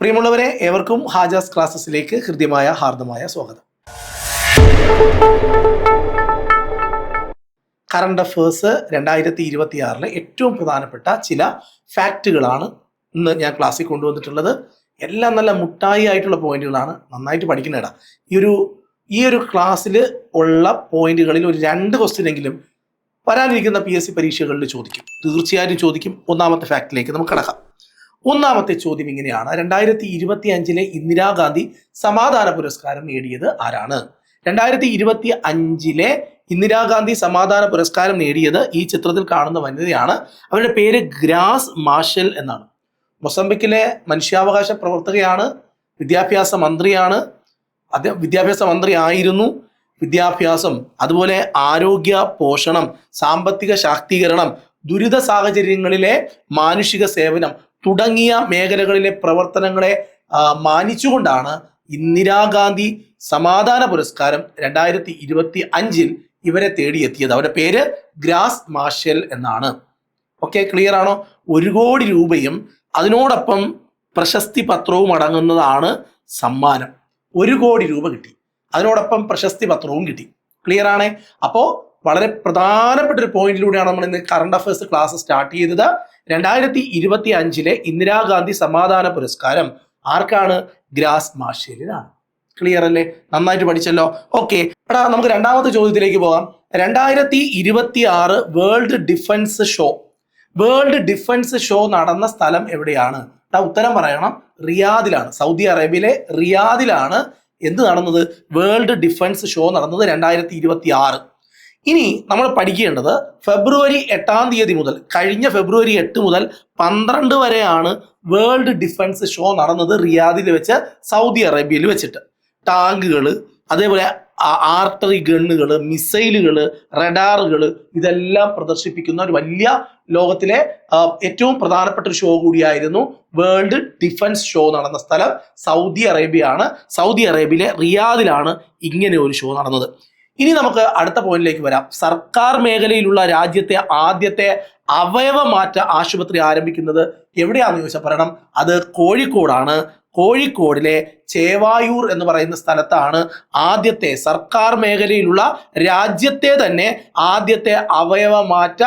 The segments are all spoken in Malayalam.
പ്രിയമുള്ളവരെ, ഏവർക്കും ഹാജാസ് ക്ലാസ്സസിലേക്ക് ഹൃദ്യമായ ഹാർദമായ സ്വാഗതം. കറണ്ട് അഫേഴ്സ് 2026 ഏറ്റവും പ്രധാനപ്പെട്ട ചില ഫാക്റ്റുകളാണ് ഇന്ന് ഞാൻ ക്ലാസ്സിൽ കൊണ്ടുവന്നിട്ടുള്ളത്. എല്ലാം നല്ല മുട്ടായി ആയിട്ടുള്ള പോയിന്റുകളാണ്. നന്നായിട്ട് പഠിക്കണേടാ. ഈ ഒരു ക്ലാസ്സിൽ ഉള്ള പോയിന്റുകളിൽ ഒരു 2 ക്വസ്റ്റ്യൻ എങ്കിലും വരാനിരിക്കുന്ന PSC പരീക്ഷകളിൽ ചോദിക്കും, തീർച്ചയായും ചോദിക്കും. ഒന്നാമത്തെ ഫാക്റ്റിലേക്ക് നമുക്ക് കടക്കാം. ഒന്നാമത്തെ ചോദ്യം ഇങ്ങനെയാണ്: 2025 ഇന്ദിരാഗാന്ധി സമാധാന പുരസ്കാരം നേടിയത് ആരാണ്? 2025 ഇന്ദിരാഗാന്ധി സമാധാന പുരസ്കാരം നേടിയത് ഈ ചിത്രത്തിൽ കാണുന്ന വനിതയാണ്. അവരുടെ പേര് ഗ്രാസ് മാർഷൽ എന്നാണ്. മൊസംബിക്കിലെ മനുഷ്യാവകാശ പ്രവർത്തകയാണ്, വിദ്യാഭ്യാസ മന്ത്രിയാണ്. അദ്ദേഹം വിദ്യാഭ്യാസ മന്ത്രി ആയിരുന്നു. വിദ്യാഭ്യാസം, അതുപോലെ ആരോഗ്യ, പോഷണം, സാമ്പത്തിക ശാക്തീകരണം, ദുരിത സാഹചര്യങ്ങളിലെ മാനുഷിക സേവനം തുടങ്ങിയ മേഖലകളിലെ പ്രവർത്തനങ്ങളെ മാനിച്ചുകൊണ്ടാണ് ഇന്ദിരാഗാന്ധി സമാധാന പുരസ്കാരം 2025 ഇവരെ തേടിയെത്തിയത്. അവരുടെ പേര് ഗ്രാസ് മാർഷൽ എന്നാണ്. ഓക്കെ, ക്ലിയർ ആണോ? 1 കോടി രൂപയും അതിനോടൊപ്പം പ്രശസ്തി പത്രവും അടങ്ങുന്നതാണ് സമ്മാനം. 1 കോടി രൂപ കിട്ടി, അതിനോടൊപ്പം പ്രശസ്തി പത്രവും കിട്ടി. ക്ലിയർ ആണേ? അപ്പോൾ വളരെ പ്രധാനപ്പെട്ട ഒരു പോയിന്റിലൂടെയാണ് നമ്മൾ ഇന്ന് കറണ്ട് അഫയേഴ്സ് ക്ലാസ് സ്റ്റാർട്ട് ചെയ്തത്. 2025 ഇന്ദിരാഗാന്ധി സമാധാന പുരസ്കാരം ആർക്കാണ്? ഗ്രാസ് മാർഷലിനാണ്. ക്ലിയർ അല്ലേ? നന്നായിട്ട് പഠിച്ചല്ലോ. ഓക്കെ, എടാ നമുക്ക് രണ്ടാമത്തെ ചോദ്യത്തിലേക്ക് പോകാം. 2026 വേൾഡ് ഡിഫൻസ് ഷോ നടന്ന സ്ഥലം എവിടെയാണ്? ഉത്തരം പറയണം. റിയാദിലാണ്, സൗദി അറേബ്യയിലെ റിയാദിലാണ് എന്ത് നടന്നത്? വേൾഡ് ഡിഫൻസ് ഷോ നടന്നത് 2026. ഇനി നമ്മൾ പഠിക്കേണ്ടത് ഫെബ്രുവരി 8 മുതൽ, കഴിഞ്ഞ ഫെബ്രുവരി 8 മുതൽ 12 വരെയാണ് വേൾഡ് ഡിഫൻസ് ഷോ നടന്നത് റിയാദിൽ വെച്ച്, സൗദി അറേബ്യയിൽ വെച്ചിട്ട്. ടാങ്കുകൾ, അതേപോലെ ആർട്ടറി ഗണ്ണുകൾ, മിസൈലുകൾ, റഡാറുകൾ ഇതെല്ലാം പ്രദർശിപ്പിക്കുന്ന ഒരു വലിയ ലോകത്തിലെ ഏറ്റവും പ്രധാനപ്പെട്ട ഒരു ഷോ കൂടിയായിരുന്നു വേൾഡ് ഡിഫൻസ് ഷോ നടന്ന സ്ഥലം സൗദി അറേബ്യയാണ്. സൗദി അറേബ്യയിലെ റിയാദിലാണ് ഇങ്ങനെ ഒരു ഷോ നടന്നത്. ഇനി നമുക്ക് അടുത്ത പോയിന്റിലേക്ക് വരാം. സർക്കാർ മേഖലയിലുള്ള രാജ്യത്തെ ആദ്യത്തെ അവയവമാറ്റ ആശുപത്രി ആരംഭിക്കുന്നത് എവിടെയാണെന്ന് ചോദിച്ചാൽ പറയണം, അത് കോഴിക്കോടാണ്. കോഴിക്കോടിലെ ചേവായൂർ എന്ന് പറയുന്ന സ്ഥലത്താണ് ആദ്യത്തെ സർക്കാർ മേഖലയിലുള്ള രാജ്യത്തെ തന്നെ ആദ്യത്തെ അവയവമാറ്റ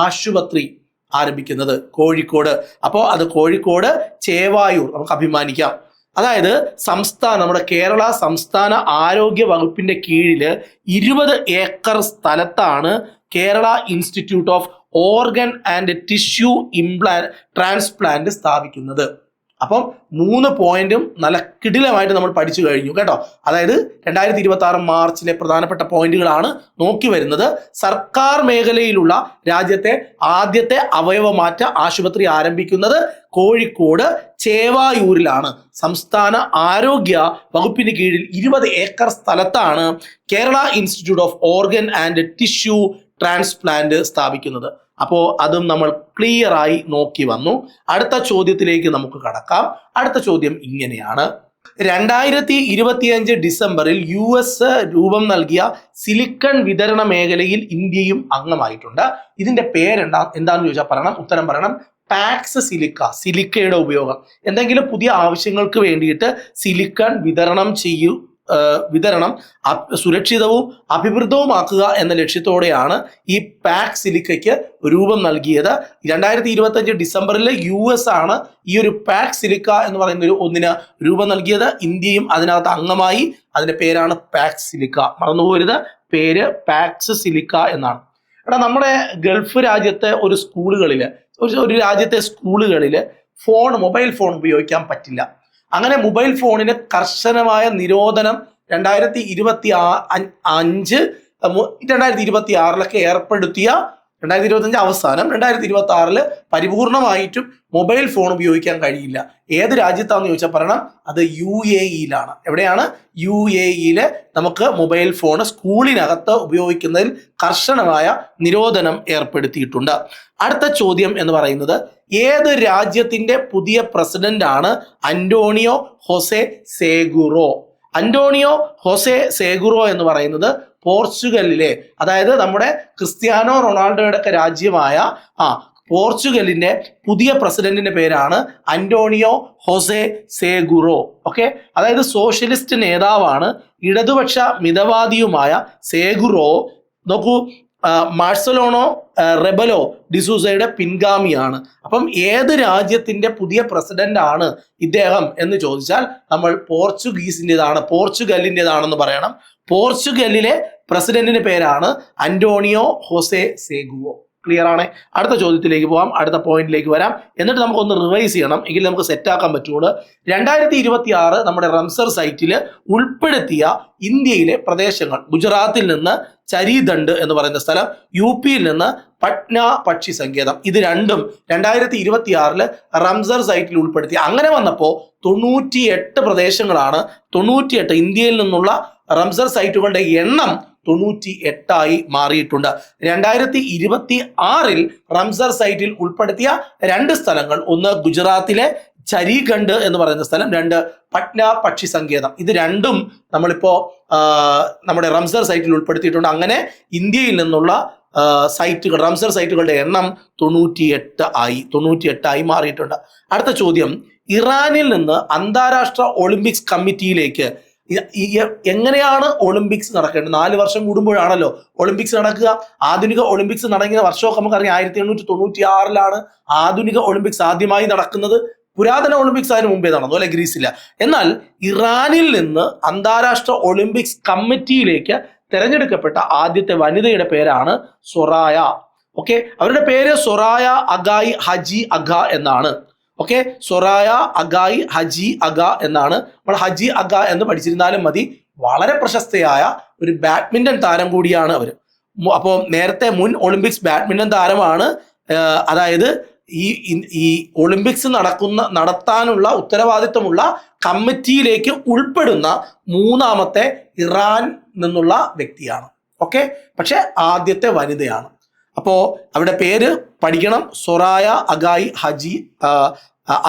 ആശുപത്രി ആരംഭിക്കുന്നത് കോഴിക്കോട്. അപ്പോൾ അത് കോഴിക്കോട് ചേവായൂർ, നമുക്ക് അഭിമാനിക്കാം. അതായത് നമ്മുടെ കേരള സംസ്ഥാന ആരോഗ്യ വകുപ്പിന്റെ കീഴിൽ 20 ഏക്കർ സ്ഥലത്താണ് Kerala institute of organ and tissue transplant സ്ഥാപിക്കുന്നത്. അപ്പം 3 പോയിന്റും നല്ല കിടിലമായിട്ട് നമ്മൾ പഠിച്ചു കഴിഞ്ഞു കേട്ടോ. അതായത് 2026 മാർച്ചിലെ പ്രധാനപ്പെട്ട പോയിന്റുകളാണ് നോക്കി വരുന്നത്. സർക്കാർ മേഖലയിലുള്ള രാജ്യത്തെ ആദ്യത്തെ അവയവമാറ്റ ആശുപത്രി ആരംഭിക്കുന്നത് കോഴിക്കോട് ചേവായൂരിലാണ്. സംസ്ഥാന ആരോഗ്യ വകുപ്പിന് കീഴിൽ 20 ഏക്കർ സ്ഥലത്താണ് Kerala institute of organ and tissue transplant സ്ഥാപിക്കുന്നത്. അപ്പോൾ അതും നമ്മൾ ക്ലിയർ ആയി നോക്കി വന്നു. അടുത്ത ചോദ്യത്തിലേക്ക് നമുക്ക് കടക്കാം. അടുത്ത ചോദ്യം ഇങ്ങനെയാണ്: 2025 ഡിസംബറിൽ US രൂപം നൽകിയ സിലിക്കൺ വിതരണ മേഖലയിൽ ഇന്ത്യയും അംഗമായിട്ടുണ്ട്. ഇതിന്റെ എന്താണെന്ന് ചോദിച്ചാൽ പറയണം, ഉത്തരം പറയണം. പാക്സ് സിലിക്കയുടെ ഉപയോഗം, എന്തെങ്കിലും പുതിയ ആവശ്യങ്ങൾക്ക് വേണ്ടിയിട്ട് സിലിക്കൺ വിതരണം സുരക്ഷിതവും അഭിവൃദ്ധവുമാക്കുക എന്ന ലക്ഷ്യത്തോടെയാണ് ഈ പാക് സിലിക്കയ്ക്ക് രൂപം നൽകിയത്. 2025 ഡിസംബറിൽ US ആണ് ഈ ഒരു പാക് സിലിക്ക എന്ന് പറയുന്ന ഒന്നിന് രൂപം നൽകിയത്. ഇന്ത്യയും അതിനകത്ത് അംഗമായി. അതിന്റെ പേരാണ് പാക് സിലിക്ക. മറന്നുപോകരുത്, പേര് പാക്സ് സിലിക്ക എന്നാണ്. നമ്മുടെ ഗൾഫ് രാജ്യത്തെ ഒരു രാജ്യത്തെ സ്കൂളുകളിൽ മൊബൈൽ ഫോൺ ഉപയോഗിക്കാൻ പറ്റില്ല. അങ്ങനെ മൊബൈൽ ഫോണിന് കർശനമായ നിരോധനം 2026 ഏർപ്പെടുത്തിയ 2025 അവസാനം 2026 പരിപൂർണമായിട്ടും മൊബൈൽ ഫോൺ ഉപയോഗിക്കാൻ കഴിയില്ല. ഏത് രാജ്യത്താണെന്ന് ചോദിച്ചാൽ പറയണം, അത് UAE-യിലാണ്. എവിടെയാണ്? UAE-യിൽ നമുക്ക് മൊബൈൽ ഫോൺ സ്കൂളിനകത്ത് ഉപയോഗിക്കുന്നതിൽ കർശനമായ നിരോധനം ഏർപ്പെടുത്തിയിട്ടുണ്ട്. അടുത്ത ചോദ്യം എന്ന് പറയുന്നത്, ഏത് രാജ്യത്തിന്റെ പുതിയ പ്രസിഡന്റ് ആണ് അന്റോണിയോ ഹോസെ സേഗുറോ? അന്റോണിയോ ഹോസെ സേഗുറോ എന്ന് പറയുന്നത് പോർച്ചുഗലിലെ, അതായത് നമ്മുടെ ക്രിസ്ത്യാനോ റൊണാൾഡോയുടെ ഒക്കെ രാജ്യമായ പോർച്ചുഗലിന്റെ പുതിയ പ്രസിഡന്റിന്റെ പേരാണ് അന്റോണിയോ ഹോസെ സേഗുറോ. ഓക്കെ, അതായത് സോഷ്യലിസ്റ്റ് നേതാവാണ്, ഇടതുപക്ഷ മിതവാദിയുമായ സേഗുറോ. നോക്കൂ, മാർസലോണോ റെബലോ ഡിസൂസയുടെ പിൻഗാമിയാണ്. അപ്പം ഏത് രാജ്യത്തിന്റെ പുതിയ പ്രസിഡന്റ് ആണ് ഇദ്ദേഹം എന്ന് ചോദിച്ചാൽ നമ്മൾ പോർച്ചുഗലിൻ്റെതാണെന്ന് പറയണം. പോർച്ചുഗലിലെ പ്രസിഡന്റിന്റെ പേരാണ് അന്റോണിയോ ഹോസെ സേഗുറോ. ക്ലിയർ ആണ്. അടുത്ത ചോദ്യത്തിലേക്ക് പോകാം, അടുത്ത പോയിന്റിലേക്ക് വരാം. എന്നിട്ട് നമുക്കൊന്ന് റിവൈസ് ചെയ്യണം, എങ്കിൽ നമുക്ക് സെറ്റ് ആക്കാൻ പറ്റുള്ളൂ. 2026 നമ്മുടെ റംസർ സൈറ്റിൽ ഉൾപ്പെടുത്തിയ ഇന്ത്യയിലെ പ്രദേശങ്ങൾ: ഗുജറാത്തിൽ നിന്ന് ചരിദണ്ഡ് എന്ന് പറയുന്ന സ്ഥലം, UP നിന്ന് പട്ന പക്ഷി സങ്കേതം. ഇത് രണ്ടും 2026 റംസർ സൈറ്റിൽ ഉൾപ്പെടുത്തി. അങ്ങനെ വന്നപ്പോൾ 98 പ്രദേശങ്ങളാണ്. 98 ഇന്ത്യയിൽ നിന്നുള്ള റംസർ സൈറ്റുകളുടെ എണ്ണം 98 മാറിയിട്ടുണ്ട്. 2026 റംസർ സൈറ്റിൽ ഉൾപ്പെടുത്തിയ 2 സ്ഥലങ്ങൾ: ഒന്ന് ഗുജറാത്തിലെ ചരിഗണ്ഡ് എന്ന് പറയുന്ന സ്ഥലം, 2 പട്ന പക്ഷി സങ്കേതം. ഇത് രണ്ടും നമ്മളിപ്പോ നമ്മുടെ റംസർ സൈറ്റിൽ ഉൾപ്പെടുത്തിയിട്ടുണ്ട്. അങ്ങനെ ഇന്ത്യയിൽ നിന്നുള്ള റംസർ സൈറ്റുകളുടെ എണ്ണം 98 മാറിയിട്ടുണ്ട്. അടുത്ത ചോദ്യം: ഇറാനിൽ നിന്ന് അന്താരാഷ്ട്ര ഒളിമ്പിക്സ് കമ്മിറ്റിയിലേക്ക് എങ്ങനെയാണ് ഒളിമ്പിക്സ് നടക്കേണ്ടത്? 4 വർഷം കൂടുമ്പോഴാണല്ലോ ഒളിമ്പിക്സ് നടക്കുക. ആധുനിക ഒളിമ്പിക്സ് നടക്കുന്ന വർഷമൊക്കെ നമുക്കറിയാം, 1896 ആധുനിക ഒളിമ്പിക്സ് ആദ്യമായി നടക്കുന്നത്. പുരാതന ഒളിമ്പിക്സ് അതിന് മുമ്പേ നടന്നു, അല്ലെ, ഗ്രീസില്ല. എന്നാൽ ഇറാനിൽ നിന്ന് അന്താരാഷ്ട്ര ഒളിമ്പിക്സ് കമ്മിറ്റിയിലേക്ക് തെരഞ്ഞെടുക്കപ്പെട്ട ആദ്യത്തെ വനിതയുടെ പേരാണ് സൊറായ. ഓക്കെ, അവരുടെ പേര് സൊറായ അഗായി ഹജി അഗ എന്നാണ്. ഓക്കെ, സൊറായ അഗായി ഹജി അഗ എന്നാണ്. നമ്മൾ ഹജി അഗ എന്ന് പഠിച്ചിരുന്നാലും മതി. വളരെ പ്രശസ്തയായ ഒരു ബാഡ്മിന്റൺ താരം കൂടിയാണ് അവർ. അപ്പോൾ നേരത്തെ മുൻ ഒളിമ്പിക്സ് ബാഡ്മിന്റൺ താരമാണ്. അതായത് ഈ ഒളിമ്പിക്സ് നടത്താനുള്ള ഉത്തരവാദിത്വമുള്ള കമ്മിറ്റിയിലേക്ക് ഉൾപ്പെടുന്ന 3ാമത്തെ ഇറാൻ നിന്നുള്ള വ്യക്തിയാണ്. ഓക്കെ, പക്ഷെ ആദ്യത്തെ വനിതയാണ്. അപ്പോ അവരുടെ പേര് പഠിക്കണം, സൊറായ അഗായി ഹജി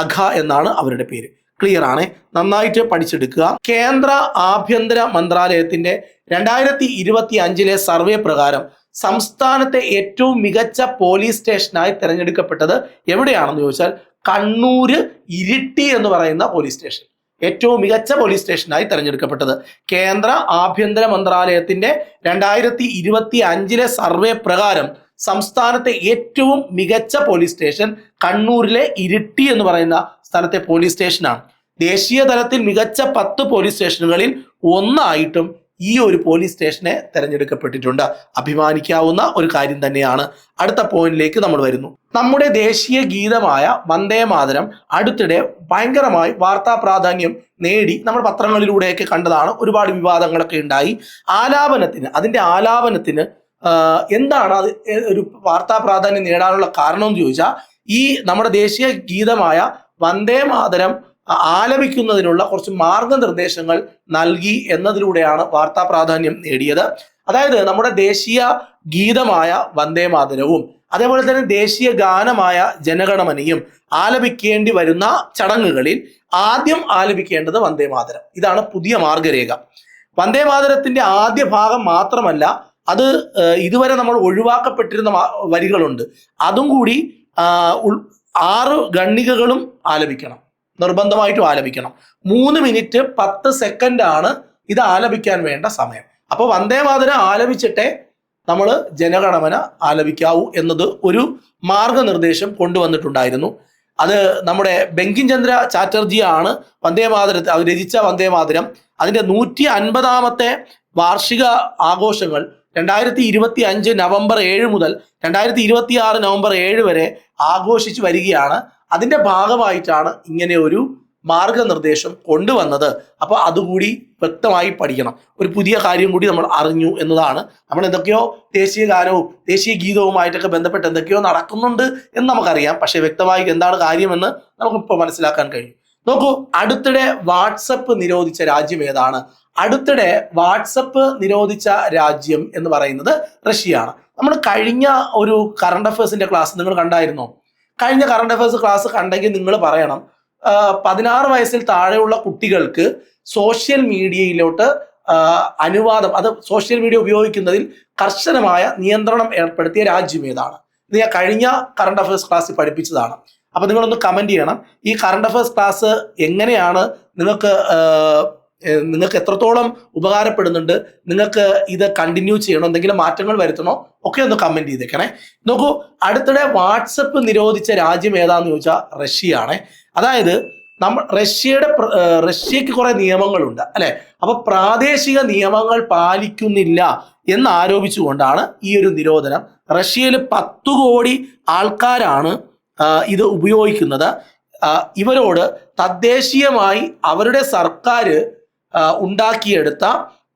അഗ എന്നാണ് അവരുടെ പേര്. ക്ലിയർ ആണ്, നന്നായിട്ട് പഠിച്ചെടുക്കുക. കേന്ദ്ര ആഭ്യന്തര മന്ത്രാലയത്തിന്റെ 2025 സർവേ പ്രകാരം സംസ്ഥാനത്തെ ഏറ്റവും മികച്ച പോലീസ് സ്റ്റേഷനായി തിരഞ്ഞെടുക്കപ്പെട്ടത് എവിടെയാണെന്ന് ചോദിച്ചാൽ കണ്ണൂര് ഇരിട്ടി എന്ന് പറയുന്ന പോലീസ് സ്റ്റേഷൻ ഏറ്റവും മികച്ച പോലീസ് സ്റ്റേഷനായി തിരഞ്ഞെടുക്കപ്പെട്ടത്. കേന്ദ്ര ആഭ്യന്തര മന്ത്രാലയത്തിന്റെ 2025 സർവേ പ്രകാരം സംസ്ഥാനത്തെ ഏറ്റവും മികച്ച പോലീസ് സ്റ്റേഷൻ കണ്ണൂരിലെ ഇരിട്ടി എന്ന് പറയുന്ന സ്ഥലത്തെ പോലീസ് സ്റ്റേഷനാണ്. ദേശീയ തലത്തിൽ മികച്ച 10 പോലീസ് സ്റ്റേഷനുകളിൽ ഒന്നായിട്ടും ഈ ഒരു പോലീസ് സ്റ്റേഷനെ തെരഞ്ഞെടുക്കപ്പെട്ടിട്ടുണ്ട്. അഭിമാനിക്കാവുന്ന ഒരു കാര്യം തന്നെയാണ്. അടുത്ത പോയിന്റിലേക്ക് നമ്മൾ വരുന്നു. നമ്മുടെ ദേശീയ ഗീതമായ വന്ദേ മാതരം അടുത്തിടെ ഭയങ്കരമായി വാർത്താ പ്രാധാന്യം നേടി. നമ്മൾ പത്രങ്ങളിലൂടെയൊക്കെ കണ്ടതാണ്. ഒരുപാട് വിവാദങ്ങളൊക്കെ ഉണ്ടായി. അതിന്റെ ആലാപനത്തിന് എന്താണ് അത് ഒരു വാർത്താ പ്രാധാന്യം നേടാനുള്ള കാരണം എന്ന് ചോദിച്ചാൽ, ഈ നമ്മുടെ ദേശീയ ഗീതമായ വന്ദേ മാതരം ആലപിക്കുന്നതിനുള്ള കുറച്ച് മാർഗനിർദ്ദേശങ്ങൾ നൽകി എന്നതിലൂടെയാണ് വാർത്താ പ്രാധാന്യം നേടിയത്. അതായത് നമ്മുടെ ദേശീയ ഗീതമായ വന്ദേ മാതരവും അതേപോലെ തന്നെ ദേശീയ ഗാനമായ ജനഗണമനയും ആലപിക്കേണ്ടി വരുന്ന ചടങ്ങുകളിൽ ആദ്യം ആലപിക്കേണ്ടത് വന്ദേ മാതരം. ഇതാണ് പുതിയ മാർഗരേഖ. വന്ദേ മാതരത്തിന്റെ ആദ്യ ഭാഗം മാത്രമല്ല, അത് ഇതുവരെ നമ്മൾ ഒഴിവാക്കപ്പെട്ടിരുന്ന വരികളുണ്ട്. അതും കൂടി 6 ഖണ്ഡികകളും ആലപിക്കണം, നിർബന്ധമായിട്ടും ആലപിക്കണം. 3 മിനിറ്റ് 10 സെക്കൻഡാണ് ഇത് ആലപിക്കാൻ വേണ്ട സമയം. അപ്പോൾ വന്ദേ മാതരം ആലപിച്ചിട്ടേ നമ്മൾ ജനഗണമന ആലപിക്കാവൂ എന്നത് ഒരു മാർഗനിർദ്ദേശം കൊണ്ടുവന്നിട്ടുണ്ടായിരുന്നു. അത് നമ്മുടെ ബങ്കിം ചന്ദ്ര ചാറ്റർജിയാണ് വന്ദേ മാതരം രചിച്ച വന്ദേ മാതരം. അതിന്റെ 150ാമത്തെ വാർഷിക ആഘോഷങ്ങൾ 2025 നവംബർ 7 മുതൽ 2026 നവംബർ 7 വരെ ആഘോഷിച്ചു വരികയാണ്. അതിന്റെ ഭാഗമായിട്ടാണ് ഇങ്ങനെ ഒരു മാർഗനിർദ്ദേശം കൊണ്ടുവന്നത്. അപ്പോൾ അതുകൂടി വ്യക്തമായി പഠിക്കണം. ഒരു പുതിയ കാര്യം കൂടി നമ്മൾ അറിഞ്ഞു എന്നതാണ്. നമ്മൾ എന്തൊക്കെയോ ദേശീയ ഗാനവും ദേശീയ ഗീതവുമായിട്ടൊക്കെ ബന്ധപ്പെട്ട് എന്തൊക്കെയോ നടക്കുന്നുണ്ട് എന്ന് നമുക്കറിയാം. പക്ഷെ വ്യക്തമായി എന്താണ് കാര്യമെന്ന് നമുക്കിപ്പോൾ മനസ്സിലാക്കാൻ കഴിയും. നോക്കൂ, അടുത്തിടെ വാട്സപ്പ് നിരോധിച്ച രാജ്യം ഏതാണ്? അടുത്തിടെ വാട്സപ്പ് നിരോധിച്ച രാജ്യം എന്ന് പറയുന്നത് റഷ്യയാണ്. നമ്മൾ കഴിഞ്ഞ ഒരു കറണ്ട് അഫയേഴ്സിന്റെ ക്ലാസ് നിങ്ങൾ കണ്ടായിരുന്നോ? കഴിഞ്ഞ കറണ്ട് അഫയേഴ്സ് ക്ലാസ് കണ്ടെങ്കിൽ നിങ്ങൾ പറയണം, 16 വയസ്സിൽ താഴെയുള്ള കുട്ടികൾക്ക് സോഷ്യൽ മീഡിയയിലോട്ട് അനുവാദം, അത് സോഷ്യൽ മീഡിയ ഉപയോഗിക്കുന്നതിൽ കർശനമായ നിയന്ത്രണം ഏർപ്പെടുത്തിയ രാജ്യം ഏതാണ്? ഇത് ഞാൻ കഴിഞ്ഞ കറണ്ട് അഫയേഴ്സ് ക്ലാസ്സിൽ പഠിപ്പിച്ചതാണ്. അപ്പൊ നിങ്ങളൊന്ന് കമന്റ് ചെയ്യണം, ഈ കറണ്ട് അഫയേഴ്സ് ക്ലാസ് എങ്ങനെയാണ് നിങ്ങൾക്ക് എത്രത്തോളം ഉപകാരപ്പെടുന്നുണ്ട്, നിങ്ങൾക്ക് ഇത് കണ്ടിന്യൂ ചെയ്യണോ, എന്തെങ്കിലും മാറ്റങ്ങൾ വരുത്തണോ ഒക്കെ ഒന്ന് കമന്റ് ചെയ്തേക്കണേ. നോക്കൂ, അടുത്തിടെ വാട്സപ്പ് നിരോധിച്ച രാജ്യം ഏതാന്ന് ചോദിച്ചാൽ റഷ്യയാണ്. അതായത് റഷ്യക്ക് കുറെ നിയമങ്ങളുണ്ട് അല്ലെ. അപ്പൊ പ്രാദേശിക നിയമങ്ങൾ പാലിക്കുന്നില്ല എന്ന് ആരോപിച്ചുകൊണ്ടാണ് ഈ ഒരു നിരോധനം. റഷ്യയിൽ 10 കോടി ആൾക്കാരാണ് ഇത് ഉപയോഗിക്കുന്നത്. ഇവരോട് തദ്ദേശീയമായി അവരുടെ സർക്കാർ ഉണ്ടാക്കിയെടുത്ത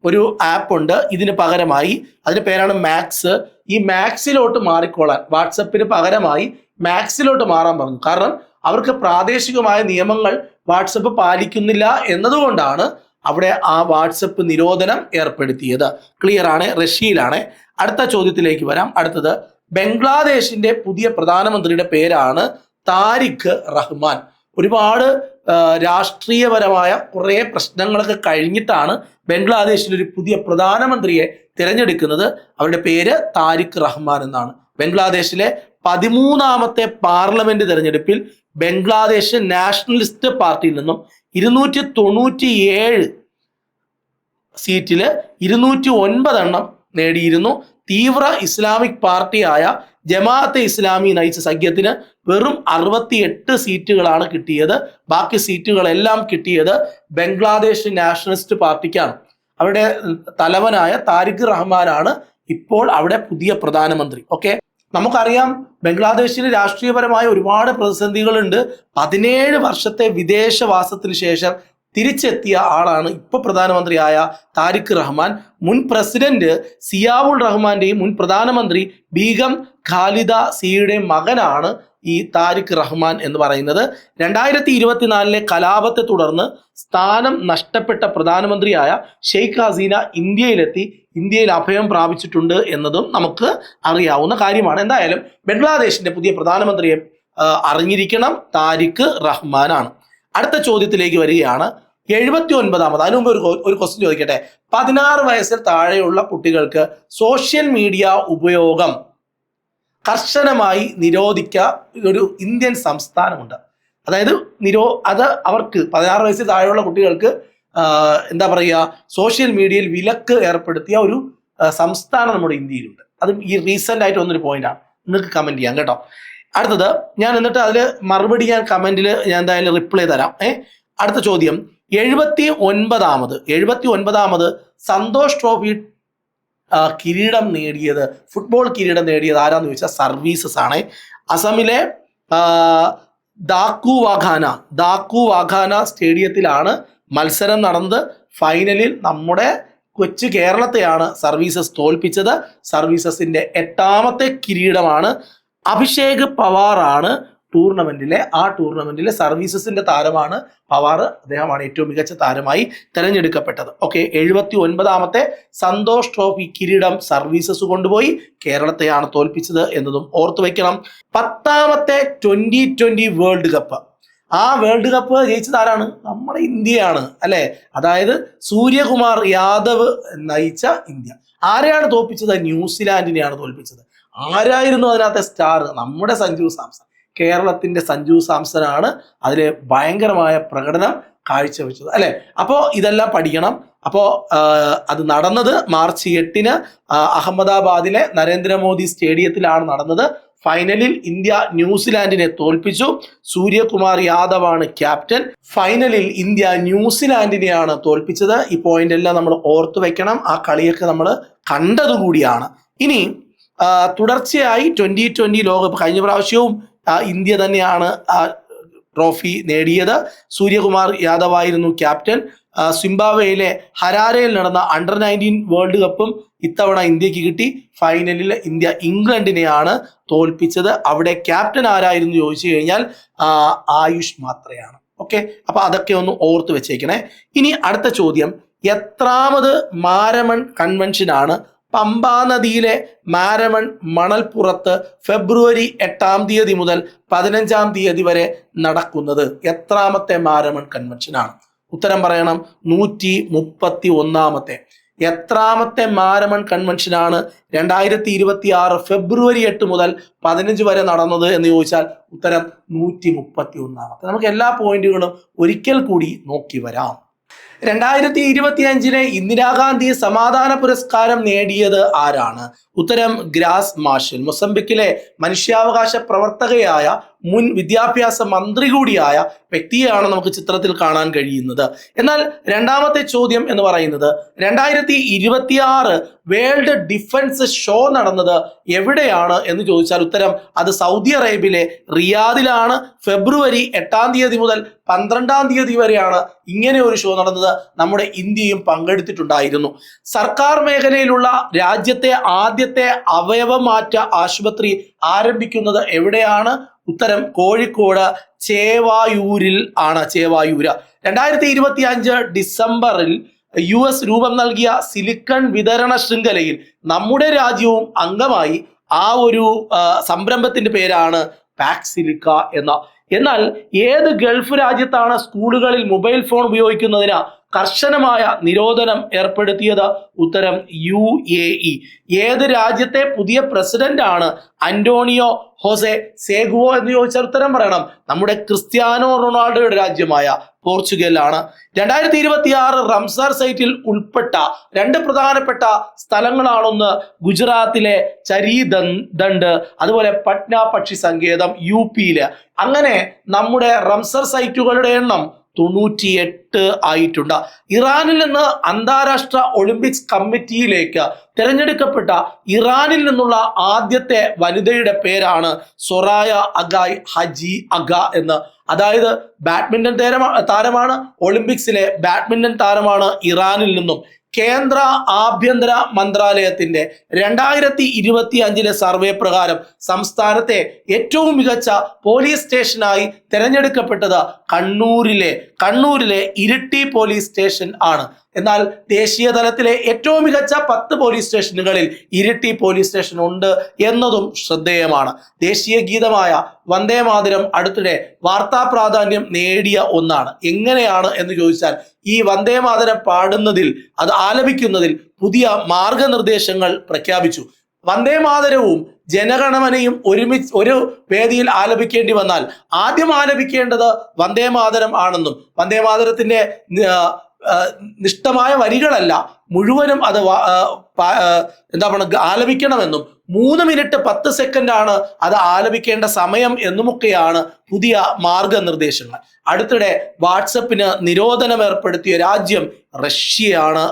ഒരു ആപ്പ് ഉണ്ട്. ഇതിന് പകരമായി അതിന്റെ പേരാണ് മാക്സ്. ഈ മാക്സിലോട്ട് മാറിക്കോളാൻ, വാട്സപ്പിന് പകരമായി മാക്സിലോട്ട് മാറാൻ പറഞ്ഞു. കാരണം അവർക്ക് പ്രാദേശികമായ നിയമങ്ങൾ വാട്സപ്പ് പാലിക്കുന്നില്ല എന്നതുകൊണ്ടാണ് അവിടെ ആ വാട്സപ്പ് നിരോധനം ഏർപ്പെടുത്തിയത്. ക്ലിയർ ആണ്? റഷ്യയിലാണ്. അടുത്ത ചോദ്യത്തിലേക്ക് വരാം. അടുത്തത്, ബംഗ്ലാദേശിന്റെ പുതിയ പ്രധാനമന്ത്രിയുടെ പേരാണ് താരിഖ് റഹ്മാൻ. ഒരുപാട് രാഷ്ട്രീയപരമായ കുറെ പ്രശ്നങ്ങളൊക്കെ കഴിഞ്ഞിട്ടാണ് ബംഗ്ലാദേശിൽ ഒരു പുതിയ പ്രധാനമന്ത്രിയെ തിരഞ്ഞെടുക്കുന്നത്. അവരുടെ പേര് താരിഖ് റഹ്മാൻ എന്നാണ്. ബംഗ്ലാദേശിലെ 13ാമത്തെ പാർലമെന്റ് തെരഞ്ഞെടുപ്പിൽ ബംഗ്ലാദേശ് നാഷണലിസ്റ്റ് പാർട്ടിയിൽ നിന്നും 297 സീറ്റില് 209 എണ്ണം നേടിയിരുന്നു. തീവ്ര ഇസ്ലാമിക് പാർട്ടിയായ ജമാഅത്തെ ഇസ്ലാമി നയിച്ച സഖ്യത്തിന് വെറും 68 സീറ്റുകളാണ് കിട്ടിയത്. ബാക്കി സീറ്റുകളെല്ലാം കിട്ടിയത് ബംഗ്ലാദേശ് നാഷണലിസ്റ്റ് പാർട്ടിക്കാണ്. അവരുടെ തലവനായ താരിഖ് റഹ്മാനാണ് ഇപ്പോൾ അവിടെ പുതിയ പ്രധാനമന്ത്രി. ഓക്കെ, നമുക്കറിയാം ബംഗ്ലാദേശിൽ രാഷ്ട്രീയപരമായ ഒരുപാട് പ്രതിസന്ധികളുണ്ട്. 17 വർഷത്തെ വിദേശവാസത്തിന് ശേഷം തിരിച്ചെത്തിയ ആളാണ് ഇപ്പൊ പ്രധാനമന്ത്രിയായ താരിഖ് റഹ്മാൻ. മുൻ പ്രസിഡന്റ് സിയാവുൾ റഹ്മാന്റെയും മുൻ പ്രധാനമന്ത്രി ബീഗം ഖാലിദ സിയുടെയും മകനാണ് ഈ താരിഖ് റഹ്മാൻ എന്ന് പറയുന്നത്. 2024 കലാപത്തെ തുടർന്ന് സ്ഥാനം നഷ്ടപ്പെട്ട പ്രധാനമന്ത്രിയായ ഷെയ്ഖ് ഹസീന ഇന്ത്യയിൽ അഭയം പ്രാപിച്ചിട്ടുണ്ട് എന്നതും നമുക്ക് അറിയാവുന്ന കാര്യമാണ്. എന്തായാലും ബംഗ്ലാദേശിന്റെ പുതിയ പ്രധാനമന്ത്രിയെ അറിഞ്ഞിരിക്കണം, താരിഖ് റഹ്മാനാണ്. അടുത്ത ചോദ്യത്തിലേക്ക് വരികയാണ്. 79ാമത്, അതിനു മുമ്പ് ഒരു ക്വസ്റ്റ്യൻ ചോദിക്കട്ടെ. 16 വയസ്സിൽ താഴെയുള്ള കുട്ടികൾക്ക് സോഷ്യൽ മീഡിയ ഉപയോഗം കർശനമായി നിരോധിക്ക ഒരു ഇന്ത്യൻ സംസ്ഥാനമുണ്ട്. അതായത് അത് അവർക്ക് 16 വയസ്സിൽ താഴെയുള്ള കുട്ടികൾക്ക് എന്താ പറയുക, സോഷ്യൽ മീഡിയയിൽ വിലക്ക് ഏർപ്പെടുത്തിയ ഒരു സംസ്ഥാനം നമ്മുടെ ഇന്ത്യയിലുണ്ട്. അതും ഈ റീസെന്റ് ആയിട്ട് വന്നൊരു പോയിന്റാണ്. നിങ്ങൾക്ക് കമന്റ് ചെയ്യാം കേട്ടോ. അടുത്തത്, ഞാൻ എന്നിട്ട് അതിൽ മറുപടി ഞാൻ കമന്റിൽ ഞാൻ എന്തായാലും റിപ്ലൈ തരാം. അടുത്ത ചോദ്യം, 79ാമത് സന്തോഷ് ട്രോഫി കിരീടം നേടിയത്, ഫുട്ബോൾ കിരീടം നേടിയത് ആരാന്ന് ചോദിച്ചാൽ സർവീസസ് ആണ്. അസമിലെ ദാക്കുവാഖാന സ്റ്റേഡിയത്തിലാണ് മത്സരം നടന്നത്. ഫൈനലിൽ നമ്മുടെ കൊച്ചു കേരളത്തെയാണ് സർവീസസ് തോൽപ്പിച്ചത്. സർവീസസിന്റെ 8ാമത്തെ കിരീടമാണ്. അഭിഷേക് പവാറാണ് ടൂർണമെന്റിലെ സർവീസസിന്റെ താരമാണ് പവാർ. അദ്ദേഹമാണ് ഏറ്റവും മികച്ച താരമായി തെരഞ്ഞെടുക്കപ്പെട്ടത്. ഓക്കെ, 79ാമത്തെ സന്തോഷ് ട്രോഫി കിരീടം സർവീസസ് കൊണ്ടുപോയി, കേരളത്തെയാണ് തോൽപ്പിച്ചത് എന്നതും ഓർത്തു വെക്കണം. 10ാമത്തെ 2020 വേൾഡ് കപ്പ്, ആ വേൾഡ് കപ്പ് ജയിച്ചത് ആരാണ്? നമ്മുടെ ഇന്ത്യയാണ് അല്ലെ. അതായത് സൂര്യകുമാർ യാദവ് നയിച്ച ഇന്ത്യ. ആരെയാണ് തോൽപ്പിച്ചത്? ന്യൂസിലാൻഡിനെയാണ് തോൽപ്പിച്ചത്. ആരായിരുന്നു അതിനകത്തെ സ്റ്റാർ? നമ്മുടെ സഞ്ജു സാംസൺ, കേരളത്തിന്റെ സഞ്ജു സാംസനാണ് അതിലെ ഭയങ്കരമായ പ്രകടനം കാഴ്ചവെച്ചത് അല്ലെ. അപ്പോൾ ഇതെല്ലാം പഠിക്കണം. അപ്പോൾ അത് നടന്നത് മാർച്ച് 8 അഹമ്മദാബാദിലെ നരേന്ദ്രമോദി സ്റ്റേഡിയത്തിലാണ് നടന്നത്. ഫൈനലിൽ ഇന്ത്യ ന്യൂസിലാൻഡിനെ തോൽപ്പിച്ചു. സൂര്യകുമാർ യാദവ് ആണ് ക്യാപ്റ്റൻ. ഫൈനലിൽ ഇന്ത്യ ന്യൂസിലാൻഡിനെയാണ് തോൽപ്പിച്ചത്. ഈ പോയിന്റ് എല്ലാം നമ്മൾ ഓർത്തു വെക്കണം. ആ കളിയൊക്കെ നമ്മൾ കണ്ടതുകൂടിയാണ്. ഇനി തുടർച്ചയായി 2020 ലോകകപ്പ്, കഴിഞ്ഞ പ്രാവശ്യവും ഇന്ത്യ തന്നെയാണ് ആ ട്രോഫി നേടിയത്. സൂര്യകുമാർ യാദവ് ആയിരുന്നു ക്യാപ്റ്റൻ. സിംബാബ്വേയിലെ ഹരാരയിൽ നടന്ന അണ്ടർ-19 വേൾഡ് കപ്പും ഇത്തവണ ഇന്ത്യക്ക് കിട്ടി. ഫൈനലിൽ ഇന്ത്യ ഇംഗ്ലണ്ടിനെയാണ് തോൽപ്പിച്ചത്. അവിടെ ക്യാപ്റ്റൻ ആരായിരുന്നു ചോദിച്ചു കഴിഞ്ഞാൽ ആയുഷ് മാത്രയാണ്. ഓക്കെ, അപ്പൊ അതൊക്കെ ഒന്ന് ഓർത്ത് വെച്ചേക്കണേ. ഇനി അടുത്ത ചോദ്യം, എത്രാമത് മാരമൺ കൺവെൻഷനാണ് പമ്പാ നദിയിലെ മാരമൺ മണൽപ്പുറത്ത് ഫെബ്രുവരി 8-ാം തീയതി മുതൽ 15-ാം തീയതി വരെ നടക്കുന്നത്? എത്രാമത്തെ മാരമൺ കൺവെൻഷനാണ്? ഉത്തരം പറയണം. 131ാമത്തെ. എത്രാമത്തെ മാരമൺ കൺവെൻഷനാണ് 2026 ഫെബ്രുവരി 8 മുതൽ 15 വരെ നടന്നത് എന്ന് ചോദിച്ചാൽ ഉത്തരം 131. നമുക്ക് എല്ലാ പോയിന്റുകളും ഒരിക്കൽ കൂടി നോക്കി വരാം. 2025 ഇന്ദിരാഗാന്ധി സമാധാന പുരസ്കാരം നേടിയത് ആരാണ്? ഉത്തരം ഗ്രാസ് മാർഷൽ. മൊസംബിക്കിലെ മനുഷ്യാവകാശ പ്രവർത്തകയായ മുൻ വിദ്യാഭ്യാസ മന്ത്രി കൂടിയായ വ്യക്തിയെയാണ് നമുക്ക് ചിത്രത്തിൽ കാണാൻ കഴിയുന്നത്. എന്നാൽ രണ്ടാമത്തെ ചോദ്യം എന്ന് പറയുന്നത് 2026 വേൾഡ് ഡിഫൻസ് ഷോ നടന്നത് എവിടെയാണ് എന്ന് ചോദിച്ചാൽ ഉത്തരം അത് സൗദി അറേബ്യയിലെ റിയാദിലാണ്. ഫെബ്രുവരി 8 മുതൽ 12 വരെയാണ് ഇങ്ങനെ ഒരു ഷോ നടന്നത്. നമ്മുടെ ഇന്ത്യയും പങ്കെടുത്തിട്ടുണ്ടായിരുന്നു. സർക്കാർ മേഖലയിലുള്ള രാജ്യത്തെ ആദ്യത്തെ അവയവമാറ്റ ആശുപത്രി ആരംഭിക്കുന്നത് എവിടെയാണ്? ഉത്തരം കോഴിക്കോട് ചേവായൂരിൽ ആണ്. ചേവായൂര്. 2025 ഡിസംബറിൽ US രൂപം നൽകിയ സിലിക്കൺ വിതരണ ശൃംഖലയിൽ നമ്മുടെ രാജ്യവും അംഗമായി. ആ ഒരു സംരംഭത്തിന്റെ പേരാണ് പാക്സിലിക്ക എന്ന. എന്നാൽ ഏത് ഗൾഫ് രാജ്യത്താണ് സ്കൂളുകളിൽ മൊബൈൽ ഫോൺ ഉപയോഗിക്കുന്നതിന് കർശനമായ നിരോധനം ഏർപ്പെടുത്തിയത്? ഉത്തരം UAE. ഏത് രാജ്യത്തെ പുതിയ പ്രസിഡന്റ് ആണ് അന്റോണിയോ ഹോസെ സേഗുവോ എന്ന് ചോദിച്ചാൽ ഉത്തരം പറയണം നമ്മുടെ ക്രിസ്ത്യാനോ റൊണാൾഡോയുടെ രാജ്യമായ പോർച്ചുഗലാണ്. 2026 റംസാർ സൈറ്റിൽ ഉൾപ്പെട്ട 2 പ്രധാനപ്പെട്ട സ്ഥലങ്ങളാണൊന്ന് ഗുജറാത്തിലെ ചരീദണ്ഡ്, അതുപോലെ പട്ന പക്ഷി സങ്കേതം UP-യില്. അങ്ങനെ നമ്മുടെ റംസാർ സൈറ്റുകളുടെ എണ്ണം 98 ആയിട്ടുണ്ട്. ഇറാനിൽ നിന്ന് അന്താരാഷ്ട്ര ഒളിമ്പിക്സ് കമ്മിറ്റിയിലേക്ക് തിരഞ്ഞെടുക്കപ്പെട്ട ഇറാനിൽ നിന്നുള്ള ആദ്യത്തെ വനിതയുടെ പേരാണ് സൊറായ അഗായ് ഹജി അഗ എന്ന്. അതായത് ബാഡ്മിന്റൺ താരമാണ്, ഒളിമ്പിക്സിലെ ബാഡ്മിന്റൺ താരമാണ് ഇറാനിൽ നിന്നും. കേന്ദ്ര ആഭ്യന്തര മന്ത്രാലയത്തിന്റെ 2025 സർവേ പ്രകാരം സംസ്ഥാനത്തെ ഏറ്റവും മികച്ച പോലീസ് സ്റ്റേഷനായി തിരഞ്ഞെടുക്കപ്പെട്ടത് കണ്ണൂരിലെ ഇരിട്ടി പോലീസ് സ്റ്റേഷൻ ആണ്. എന്നാൽ ദേശീയ തലത്തിലെ ഏറ്റവും മികച്ച 10 പോലീസ് സ്റ്റേഷനുകളിൽ ഇരിട്ടി പോലീസ് സ്റ്റേഷൻ ഉണ്ട് എന്നതും ശ്രദ്ധേയമാണ്. ദേശീയ ഗീതമായ വന്ദേ മാതരം അടുത്തിടെ വാർത്താ പ്രാധാന്യം നേടിയ ഒന്നാണ്. എങ്ങനെയാണ് എന്ന് ചോദിച്ചാൽ ഈ വന്ദേ മാതരം പാടുന്നതിൽ, അത് ആലപിക്കുന്നതിൽ പുതിയ മാർഗനിർദ്ദേശങ്ങൾ പ്രഖ്യാപിച്ചു. വന്ദേ മാതരവും ജനഗണമനയും ഒരുമിച്ച് ഒരു വേദിയിൽ ആലപിക്കേണ്ടി വന്നാൽ ആദ്യം ആലപിക്കേണ്ടത് വന്ദേ മാതരം ആണെന്നും വന്ദേ മാതരത്തിന്റെ നിഷ്ഠമായ വരികളല്ല മുഴുവനും അത് ആലപിക്കണമെന്നും 3 മിനിറ്റ് 10 സെക്കൻഡ് ആണ് അത് ആലപിക്കേണ്ട സമയം എന്നുമൊക്കെയാണ് പുതിയ മാർഗനിർദ്ദേശങ്ങൾ. അടുത്തിടെ വാട്സപ്പിന് നിരോധനം ഏർപ്പെടുത്തിയ രാജ്യം റഷ്യയാണ്.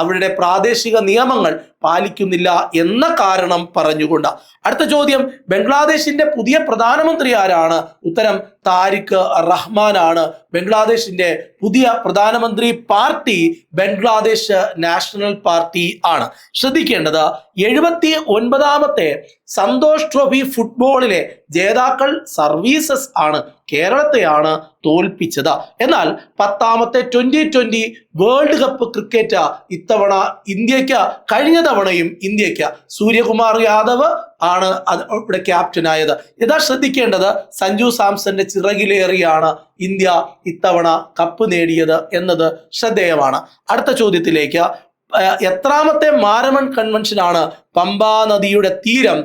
അവരുടെ പ്രാദേശിക നിയമങ്ങൾ പാലിക്കുന്നില്ല എന്ന കാരണം പറഞ്ഞുകൊണ്ട്. അടുത്ത ചോദ്യം, ബംഗ്ലാദേശിന്റെ പുതിയ പ്രധാനമന്ത്രി ആരാണ്? ഉത്തരം താരിഖ് റഹ്മാൻ ആണ്. ബംഗ്ലാദേശിന്റെ പുതിയ പ്രധാനമന്ത്രി പാർട്ടി ബംഗ്ലാദേശ് നാഷണൽ പാർട്ടി ആണ്. ശ്രദ്ധിക്കേണ്ടത് 79ാമത്തെ സന്തോഷ് ട്രോഫി ഫുട്ബോളിലെ ജേതാക്കൾ സർവീസസ് ആണ്. കേരളത്തെയാണ് തോൽപ്പിച്ചത്. എന്നാൽ 10ാമത്തെ 2020 വേൾഡ് കപ്പ് ക്രിക്കറ്റ് ഇത്തവണ ഇന്ത്യക്ക്, കഴിഞ്ഞ തവണയും ഇന്ത്യക്ക് സൂര്യകുമാർ യാദവ് ആണ് ഇവിടെ ക്യാപ്റ്റനായത്. ഇതാ ശ്രദ്ധിക്കേണ്ടത്, സഞ്ജു സാംസന്റെ ചിറകിലേറിയാണ് ഇന്ത്യ ഇത്തവണ കപ്പ് നേടിയത് എന്നത് ശ്രദ്ധേയമാണ്. അടുത്ത ചോദ്യത്തിലേക്ക്, എത്രാമത്തെ മാരമൺ കൺവെൻഷനാണ് പമ്പാ നദിയുടെ തീരം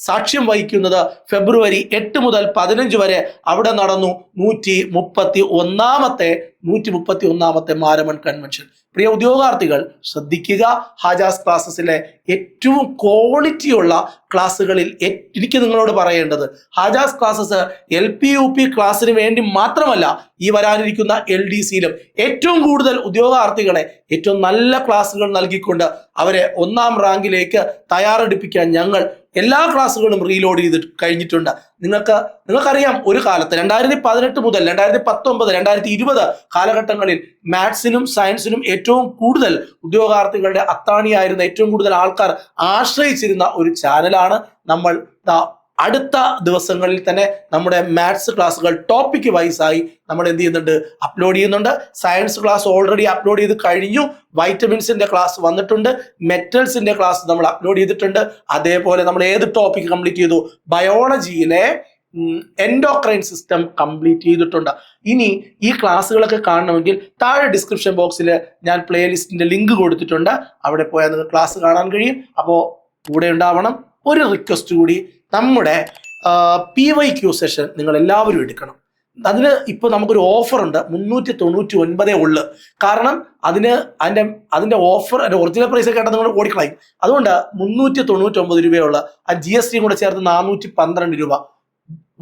സാക്ഷ്യം വഹിക്കുന്നത്? ഫെബ്രുവരി 8 മുതൽ 15 വരെ അവിടെ നടന്നു 131ാമത്തെ മാരമൺ കൺവെൻഷൻ. പ്രിയ ഉദ്യോഗാർത്ഥികൾ ശ്രദ്ധിക്കുക, ഹാജാസ് ക്ലാസ്സസിലെ ഏറ്റവും ക്വാളിറ്റിയുള്ള ക്ലാസ്സുകളിൽ എനിക്ക് നിങ്ങളോട് പറയേണ്ടത്, ഹാജാസ് ക്ലാസ്സസ് LP UP ക്ലാസ്സിന് വേണ്ടി മാത്രമല്ല, ഈ വരാനിരിക്കുന്ന LDCയിലും ഏറ്റവും കൂടുതൽ ഉദ്യോഗാർത്ഥികളെ ഏറ്റവും നല്ല ക്ലാസ്സുകൾ നൽകിക്കൊണ്ട് അവരെ 1ാം റാങ്കിലേക്ക് തയ്യാറെടുപ്പിക്കാൻ ഞങ്ങൾ എല്ലാ ക്ലാസ്സുകളും റീലോഡ് ചെയ്ത് കഴിഞ്ഞിട്ടുണ്ട്. നിങ്ങൾക്കറിയാം, ഒരു കാലത്ത് 2018 മുതൽ 2019, 2020 കാലഘട്ടങ്ങളിൽ മാത്സിനും സയൻസിനും ഏറ്റവും കൂടുതൽ ഉദ്യോഗാർത്ഥികളുടെ അത്താണിയായിരുന്ന, ഏറ്റവും കൂടുതൽ ആൾക്കാർ ആശ്രയിച്ചിരുന്ന ഒരു ചാനലാണ് നമ്മൾ. അടുത്ത ദിവസങ്ങളിൽ തന്നെ നമ്മുടെ മാത്സ് ക്ലാസ്സുകൾ ടോപ്പിക് വൈസായി നമ്മൾ എന്ത് ചെയ്യുന്നുണ്ട്, അപ്ലോഡ് ചെയ്യുന്നുണ്ട്. സയൻസ് ക്ലാസ് ഓൾറെഡി അപ്ലോഡ് ചെയ്ത് കഴിഞ്ഞു. വൈറ്റമിൻസിന്റെ ക്ലാസ് വന്നിട്ടുണ്ട്. മെറ്റൽസിന്റെ ക്ലാസ് നമ്മൾ അപ്ലോഡ് ചെയ്തിട്ടുണ്ട്. അതേപോലെ നമ്മൾ ഏത് ടോപ്പിക് കംപ്ലീറ്റ് ചെയ്തു? ബയോളജിയിലെ എൻഡോക്രൈൻ സിസ്റ്റം കംപ്ലീറ്റ് ചെയ്തിട്ടുണ്ട്. ഇനി ഈ ക്ലാസ്സുകളൊക്കെ കാണണമെങ്കിൽ താഴെ ഡിസ്ക്രിപ്ഷൻ ബോക്സിൽ ഞാൻ പ്ലേലിസ്റ്റിന്റെ ലിങ്ക് കൊടുത്തിട്ടുണ്ട്. അവിടെ പോയാൽ നിങ്ങൾക്ക് ക്ലാസ് കാണാൻ കഴിയും. അപ്പോൾ കൂടെ ഉണ്ടാവണം. ഒരു റിക്വസ്റ്റ് കൂടി, നമ്മുടെ PYQ സെഷൻ നിങ്ങൾ എല്ലാവരും എടുക്കണം. അതിന് ഇപ്പോൾ നമുക്കൊരു ഓഫർ ഉണ്ട്, 399 ഉള്ളു. കാരണം അതിന്റെ ഓഫർ, അതിന്റെ ഒറിജിനൽ പ്രൈസ് ഒക്കെ ആയിട്ട് നിങ്ങൾ ഓടിക്കളയും. അതുകൊണ്ട് 399 രൂപയുള്ള ആ GST കൂടെ ചേർത്ത് 412 രൂപ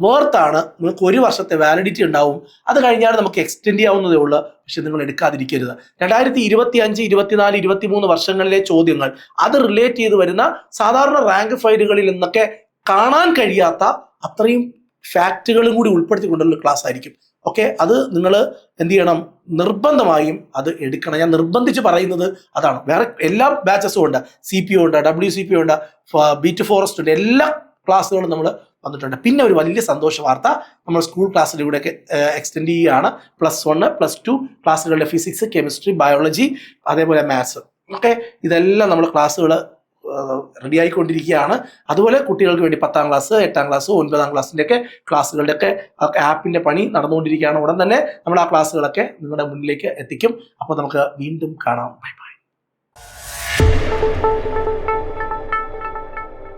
വേർത്താണ്. നിങ്ങൾക്ക് 1 വർഷത്തെ വാലിഡിറ്റി ഉണ്ടാവും. അത് കഴിഞ്ഞാൽ നമുക്ക് എക്സ്റ്റെൻഡ് ചെയ്യാവുന്നതേ ഉള്ളൂ. പക്ഷെ നിങ്ങൾ എടുക്കാതിരിക്കരുത്. 2025, 24, 23 വർഷങ്ങളിലെ ചോദ്യങ്ങൾ, അത് റിലേറ്റ് ചെയ്ത് വരുന്ന സാധാരണ റാങ്ക് ഫയലുകളിൽ നിന്നൊക്കെ കാണാൻ കഴിയാത്ത അത്രയും ഫാക്റ്റുകളും കൂടി ഉൾപ്പെടുത്തിക്കൊണ്ടുള്ള ക്ലാസ് ആയിരിക്കും. ഓക്കെ, അത് നിങ്ങൾ എന്ത് ചെയ്യണം, നിർബന്ധമായും അത് എടുക്കണം. ഞാൻ നിർബന്ധിച്ച് പറയുന്നത് അതാണ്. വേറെ എല്ലാ ബാച്ചസും ഉണ്ട്, CPO ഉണ്ട്, WCPO ഉണ്ട്, ബീറ്റ് ഫോറസ്റ്റ് ഉണ്ട്, എല്ലാ ക്ലാസ്സുകളും നമ്മൾ വന്നിട്ടുണ്ട്. പിന്നെ ഒരു വലിയ സന്തോഷ വാർത്ത, നമ്മൾ സ്കൂൾ ക്ലാസ്സിലൂടെയൊക്കെ എക്സ്റ്റെൻഡ് ചെയ്യുകയാണ്. +1, +2 ക്ലാസ്സുകളുടെ ഫിസിക്സ്, കെമിസ്ട്രി, ബയോളജി, അതേപോലെ മാത്സ്. ഓക്കെ, ഇതെല്ലാം നമ്മൾ ക്ലാസ്സുകൾ റെഡി ആയിക്കൊണ്ടിരിക്കുകയാണ്. അതുപോലെ കുട്ടികൾക്ക് വേണ്ടി 10ാം ക്ലാസ്, 8ാം ക്ലാസ്, 9ാം ക്ലാസ്സിൻ്റെയൊക്കെ ക്ലാസ്സുകളുടെയൊക്കെ ആപ്പിന്റെ പണി നടന്നുകൊണ്ടിരിക്കുകയാണ്. ഉടൻ തന്നെ നമ്മൾ ആ ക്ലാസ്സുകളൊക്കെ നിങ്ങളുടെ മുന്നിലേക്ക് എത്തിക്കും. അപ്പോൾ നമുക്ക് വീണ്ടും കാണാം. Bye bye.